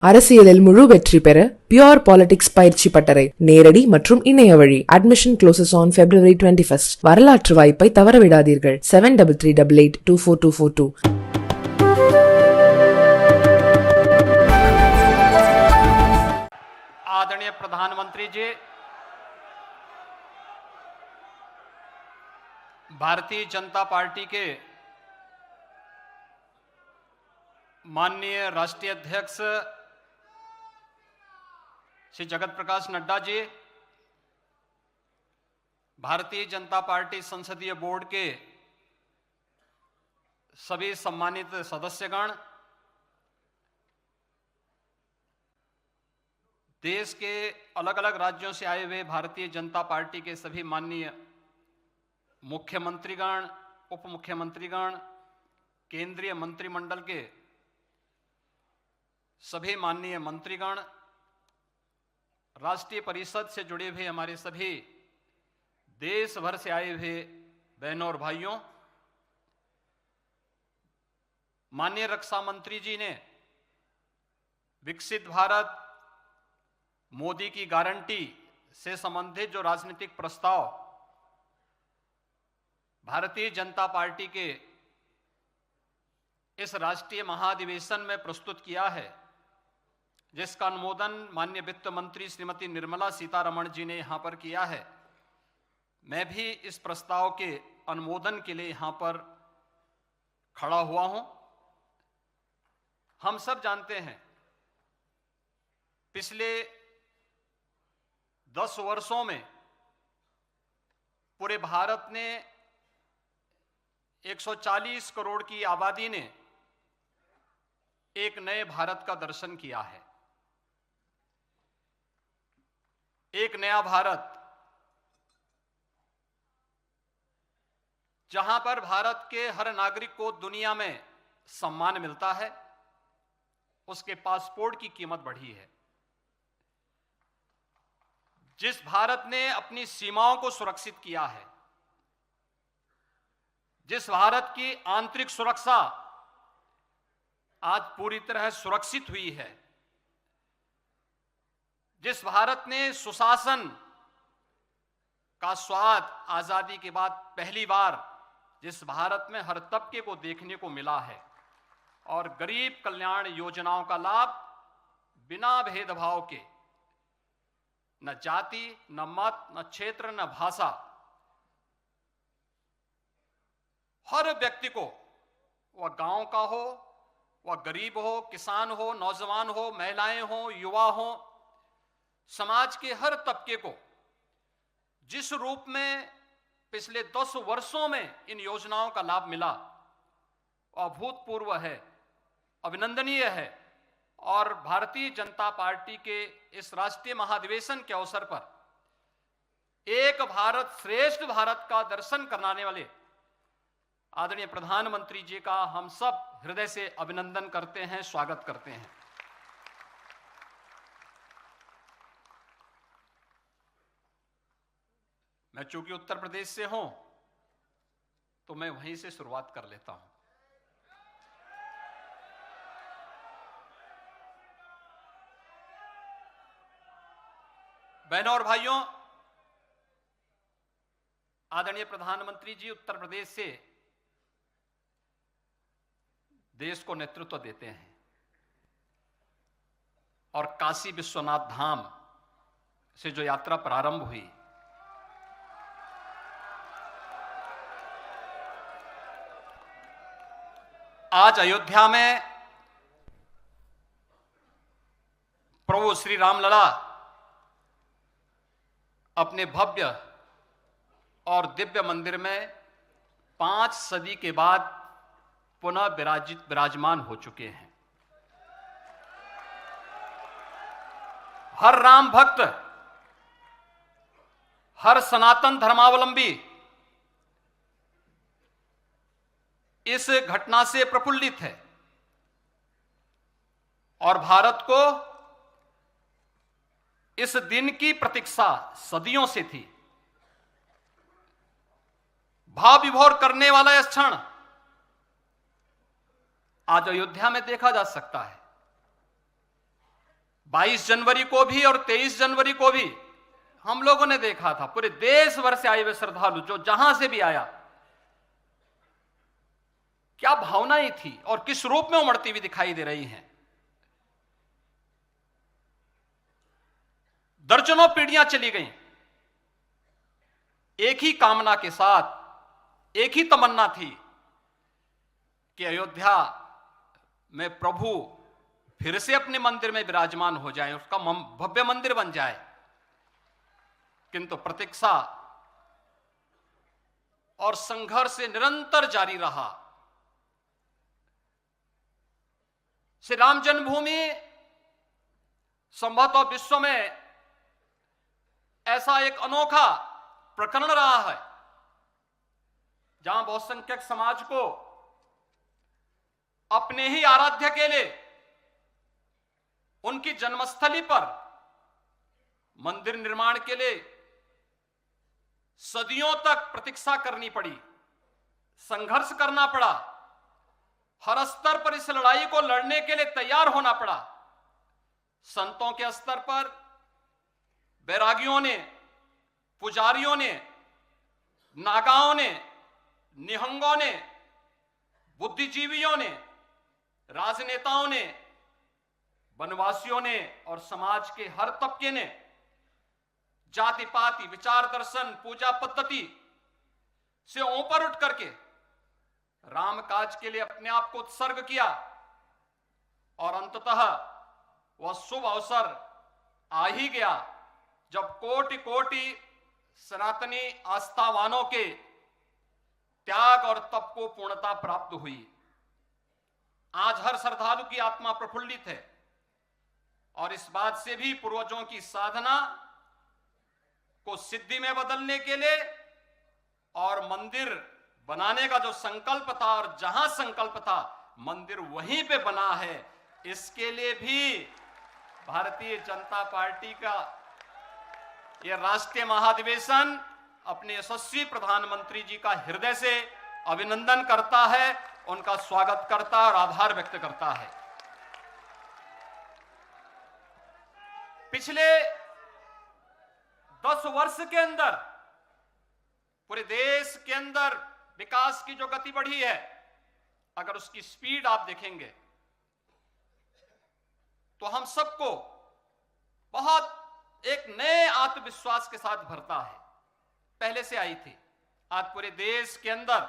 அரசியலில் முழு வெற்றி பெற பியூர் பாலிடிக்ஸ் பயிற்சி பட்டறை நேரடி மற்றும் இணைய வழி. Admission closes on February 21st. வரலாற்று வாய்ப்பை தவறவிடாதீர்கள். 7338824242. आदरणीय प्रधानमंत्री जी, भारतीय जनता पार्टी के माननीय राष्ट्रीय अध्यक्ष श्री जगत प्रकाश नड्डा जी, भारतीय जनता पार्टी संसदीय बोर्ड के सभी सम्मानित सदस्यगण, देश के अलग अलग राज्यों से आए हुए भारतीय जनता पार्टी के सभी माननीय मुख्यमंत्रीगण, उप मुख्यमंत्रीगण, केंद्रीय मंत्रिमंडल के सभी माननीय मंत्रीगण, राष्ट्रीय परिषद से जुड़े हुए हमारे सभी देश भर से आए हुए बहनों और भाइयों, माननीय रक्षा मंत्री जी ने विकसित भारत, मोदी की गारंटी से संबंधित जो राजनीतिक प्रस्ताव भारतीय जनता पार्टी के इस राष्ट्रीय महाधिवेशन में प्रस्तुत किया है, जिसका अनुमोदन माननीय वित्त मंत्री श्रीमती निर्मला सीतारमण जी ने यहां पर किया है, मैं भी इस प्रस्ताव के अनुमोदन के लिए यहां पर खड़ा हुआ हूं। हम सब जानते हैं पिछले 10 वर्षों में पूरे भारत ने 140 करोड़ की आबादी ने एक नए भारत का दर्शन किया है। एक नया भारत जहां पर भारत के हर नागरिक को दुनिया में सम्मान मिलता है, उसके पासपोर्ट की कीमत बढ़ी है। जिस भारत ने अपनी सीमाओं को सुरक्षित किया है, जिस भारत की आंतरिक सुरक्षा आज पूरी तरह सुरक्षित हुई है, जिस भारत ने सुशासन का स्वाद आजादी के बाद पहली बार जिस भारत में हर तबके को देखने को मिला है और गरीब कल्याण योजनाओं का लाभ बिना भेदभाव के, न जाति, न मत, न क्षेत्र, न भाषा, हर व्यक्ति को, वह गांव का हो, वह गरीब हो, किसान हो, नौजवान हो, महिलाएं हो, युवा हो, समाज के हर तबके को जिस रूप में पिछले 10 वर्षों में इन योजनाओं का लाभ मिला, अभूतपूर्व है, अभिनंदनीय है। और भारतीय जनता पार्टी के इस राष्ट्रीय महाधिवेशन के अवसर पर एक भारत श्रेष्ठ भारत का दर्शन कराने वाले आदरणीय प्रधानमंत्री जी का हम सब हृदय से अभिनंदन करते हैं, स्वागत करते हैं। मैं चूंकि उत्तर प्रदेश से हूं तो मैं वहीं से शुरुआत कर लेता हूं। बहनों और भाइयों, आदरणीय प्रधानमंत्री जी उत्तर प्रदेश से देश को नेतृत्व देते हैं और काशी विश्वनाथ धाम से जो यात्रा प्रारंभ हुई, आज अयोध्या में प्रभु श्री रामलला अपने भव्य और दिव्य मंदिर में 5 सदी के बाद पुनः विराजमान हो चुके हैं। हर राम भक्त, हर सनातन धर्मावलंबी इस घटना से प्रफुल्लित है और भारत को इस दिन की प्रतीक्षा सदियों से थी। भाव विभोर करने वाला यह क्षण आज अयोध्या में देखा जा सकता है। 22 जनवरी को भी और 23 जनवरी को भी हम लोगों ने देखा था, पूरे देश भर से आए हुए श्रद्धालु जो जहां से भी आया, क्या भावनाएं थी और किस रूप में उमड़ती हुई दिखाई दे रही हैं। दर्जनों पीढ़ियां चली गईं, एक ही कामना के साथ, एक ही तमन्ना थी कि अयोध्या में प्रभु फिर से अपने मंदिर में विराजमान हो जाए, उसका भव्य मंदिर बन जाए। किंतु प्रतीक्षा और संघर्ष निरंतर जारी रहा। श्री राम जन्मभूमि संभवतः विश्व में ऐसा एक अनोखा प्रकरण रहा है जहां बहुसंख्यक समाज को अपने ही आराध्य के लिए उनकी जन्मस्थली पर मंदिर निर्माण के लिए सदियों तक प्रतीक्षा करनी पड़ी, संघर्ष करना पड़ा, हर स्तर पर इस लड़ाई को लड़ने के लिए तैयार होना पड़ा। संतों के स्तर पर बैरागियों ने, पुजारियों ने, नागाओं ने, निहंगों ने, बुद्धिजीवियों ने, राजनेताओं ने, वनवासियों ने और समाज के हर तबके ने जाति पाति, विचार दर्शन, पूजा पद्धति से ऊपर उठ करके राम काज के लिए अपने आप को उत्सर्ग किया और अंततः वह शुभ अवसर आ ही गया जब कोटि कोटि सनातनी आस्थावानों के त्याग और तप को पूर्णता प्राप्त हुई। आज हर श्रद्धालु की आत्मा प्रफुल्लित है और इस बात से भी पूर्वजों की साधना को सिद्धि में बदलने के लिए और मंदिर बनाने का जो संकल्प था और जहां संकल्प था मंदिर वहीं पे बना है, इसके लिए भी भारतीय जनता पार्टी का यह राष्ट्रीय महाधिवेशन अपने यशस्वी प्रधानमंत्री जी का हृदय से अभिनंदन करता है, उनका स्वागत करता है और आभार व्यक्त करता है। पिछले 10 वर्ष के अंदर पूरे देश के अंदर विकास की जो गति बढ़ी है, अगर उसकी स्पीड आप देखेंगे तो हम सबको बहुत एक नए आत्मविश्वास के साथ भरता है। पहले से आई थी, आज पूरे देश के अंदर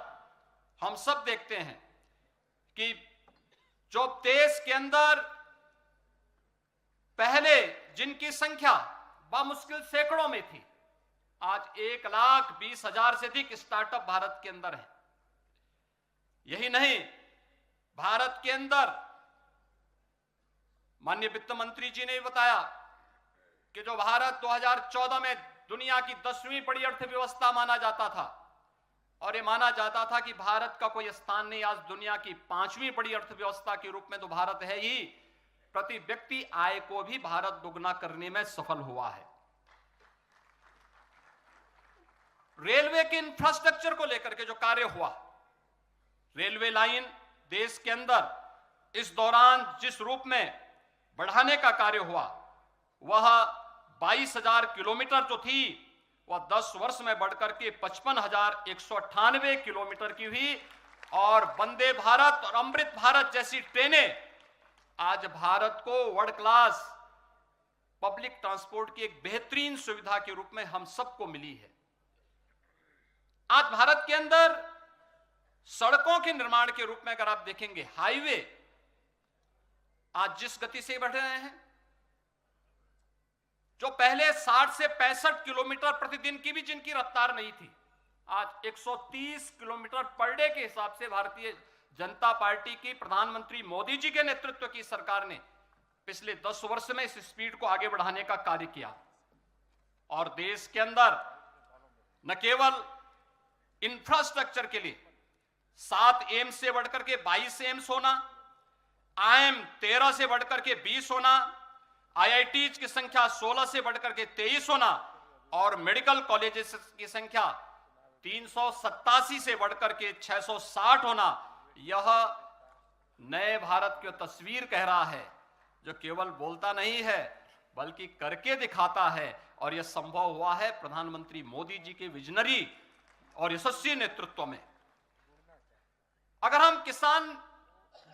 हम सब देखते हैं कि जो देश के अंदर पहले जिनकी संख्या बामुश्किल सैकड़ों में थी, आज 1,20,000 से अधिक स्टार्टअप भारत के अंदर है। यही नहीं, भारत के अंदर माननीय वित्त मंत्री जी ने बताया कि जो भारत 2014 में दुनिया की 10वीं बड़ी अर्थव्यवस्था माना जाता था और ये माना जाता था कि भारत का कोई स्थान नहीं, आज दुनिया की 5वीं बड़ी अर्थव्यवस्था के रूप में तो भारत है ही, प्रति व्यक्ति आय को भी भारत दुगना करने में सफल हुआ है। रेलवे के इंफ्रास्ट्रक्चर को लेकर के जो कार्य हुआ, रेलवे लाइन देश के अंदर इस दौरान जिस रूप में बढ़ाने का कार्य हुआ, वह 22,000 किलोमीटर जो थी वह 10 वर्ष में बढ़कर के 55,198 किलोमीटर की हुई और वंदे भारत और अमृत भारत जैसी ट्रेनें आज भारत को वर्ल्ड क्लास पब्लिक ट्रांसपोर्ट की एक बेहतरीन सुविधा के रूप में हम सबको मिली है। आज भारत के अंदर सड़कों के निर्माण के रूप में अगर आप देखेंगे, हाईवे आज जिस गति से बढ़ रहे हैं, जो पहले 60 से 65 किलोमीटर प्रतिदिन की भी जिनकी रफ्तार नहीं थी, आज 130 किलोमीटर पर डे के हिसाब से भारतीय जनता पार्टी की प्रधानमंत्री मोदी जी के नेतृत्व की सरकार ने पिछले 10 वर्ष में इस स्पीड को आगे बढ़ाने का कार्य किया। और देश के अंदर न केवल इंफ्रास्ट्रक्चर के लिए 7 एम्स से बढ़कर के 22 एम्स होना, आईएम 13 से बढ़कर के 20 होना, आईआईटीज की संख्या 16 से बढ़कर के 23 होना और मेडिकल कॉलेजेस की संख्या 387 से बढ़कर के 660 होना, यह नए भारत की तस्वीर कह रहा है जो केवल बोलता नहीं है बल्कि करके दिखाता है, और यह संभव हुआ है प्रधानमंत्री मोदी जी के विजनरी और यशस्वी नेतृत्व में। अगर हम किसान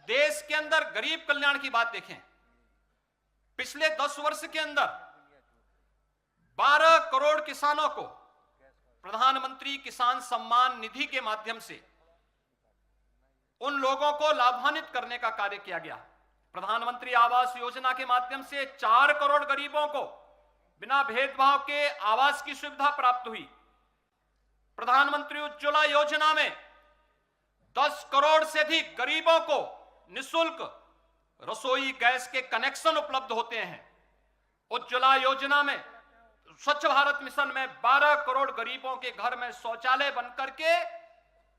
देश के अंदर गरीब कल्याण की बात देखें, पिछले 10 वर्ष के अंदर 12 करोड़ किसानों को प्रधानमंत्री किसान सम्मान निधि के माध्यम से उन लोगों को लाभान्वित करने का कार्य किया गया। प्रधानमंत्री आवास योजना के माध्यम से 4 करोड़ गरीबों को बिना भेदभाव के आवास की सुविधा प्राप्त हुई। प्रधानमंत्री उज्ज्वला योजना में 10 करोड़ से अधिक गरीबों को निःशुल्क रसोई गैस के कनेक्शन उपलब्ध होते हैं। उज्ज्वला योजना में, स्वच्छ भारत मिशन में 12 करोड़ गरीबों के घर में शौचालय बनकर के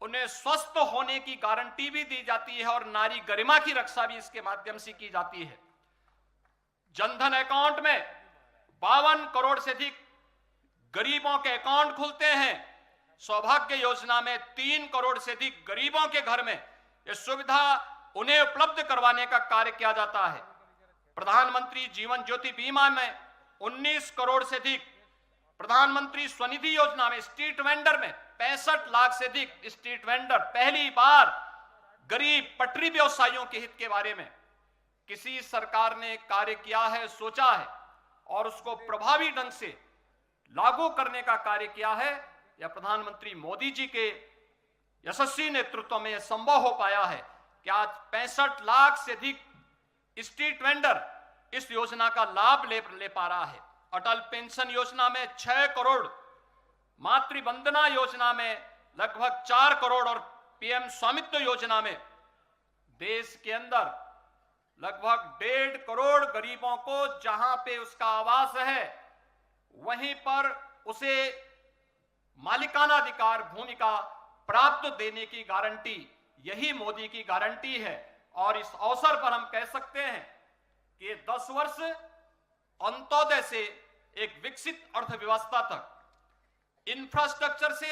उन्हें स्वस्थ होने की गारंटी भी दी जाती है और नारी गरिमा की रक्षा भी इसके माध्यम से की जाती है। जनधन अकाउंट में 52 करोड़ से अधिक गरीबों के अकाउंट खुलते हैं। सौभाग्य योजना में 3 करोड़ से अधिक गरीबों के घर में यह सुविधा उन्हें उपलब्ध करवाने का कार्य किया जाता है। प्रधानमंत्री जीवन ज्योति बीमा में 19 करोड़ से अधिक, प्रधानमंत्री स्वनिधि योजना में स्ट्रीट वेंडर में 65 लाख से अधिक स्ट्रीट वेंडर। पहली बार गरीब पटरी व्यवसायियों के हित के बारे में किसी सरकार ने कार्य किया है, सोचा है और उसको प्रभावी ढंग से लागू करने का कार्य किया है। यह प्रधानमंत्री मोदी जी के यशस्वी नेतृत्व में यह संभव हो पाया है कि आज 65 लाख से अधिक स्ट्रीट वेंडर इस योजना का लाभ ले पा रहा है। अटल पेंशन योजना में 6 करोड़, मातृ वंदना योजना में लगभग 4 करोड़ और पीएम स्वामित्व योजना में देश के अंदर लगभग 1.5 करोड़ गरीबों को जहां पे उसका आवास है वहीं पर उसे मालिकाना अधिकार भूमि का प्राप्त देने की गारंटी, यही मोदी की गारंटी है। और इस अवसर पर हम कह सकते हैं कि 10 वर्ष अंत्योदय से एक विकसित अर्थव्यवस्था तक, इंफ्रास्ट्रक्चर से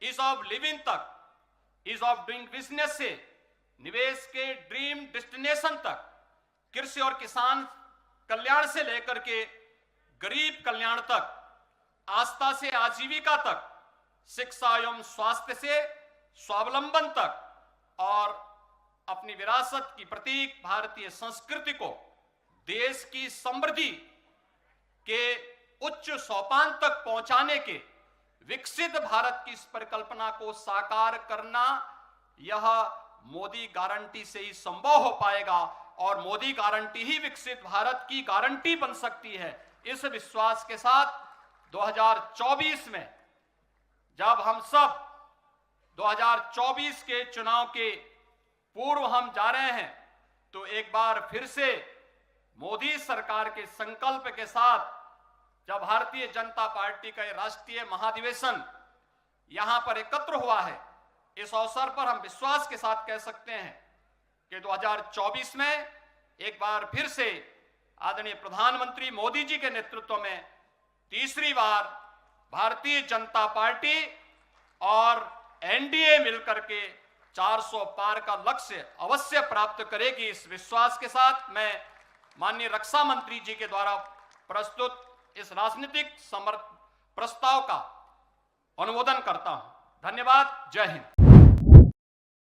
ईज ऑफ लिविंग तक, ईज ऑफ डूइंग बिजनेस से निवेश के ड्रीम डेस्टिनेशन तक, कृषि और किसान कल्याण से लेकर के गरीब कल्याण तक, आस्था से आजीविका तक, शिक्षा एवं स्वास्थ्य से स्वावलंबन तक, और अपनी विरासत की प्रतीक भारतीय संस्कृति को देश की समृद्धि के उच्च सोपान तक पहुंचाने के विकसित भारत की इस परिकल्पना को साकार करना, यह मोदी गारंटी से ही संभव हो पाएगा और मोदी गारंटी ही विकसित भारत की गारंटी बन सकती है। इस विश्वास के साथ 2024 में जब हम सब 2024 के चुनाव के पूर्व हम जा रहे हैं, तो एक बार फिर से मोदी सरकार के संकल्प के साथ जब भारतीय जनता पार्टी का राष्ट्रीय महाधिवेशन यहां पर एकत्र हुआ है, इस अवसर पर हम विश्वास के साथ कह सकते हैं कि 2024 में एक बार फिर से आदरणीय प्रधानमंत्री मोदी जी के नेतृत्व में तीसरी बार भारतीय जनता पार्टी और एनडीए मिलकर के 400 पार का लक्ष्य अवश्य प्राप्त करेगी। इस विश्वास के साथ मैं माननीय रक्षा मंत्री जी के द्वारा प्रस्तुत इस राजनीतिक प्रस्ताव का अनुमोदन करता हूं। धन्यवाद। जय हिंद।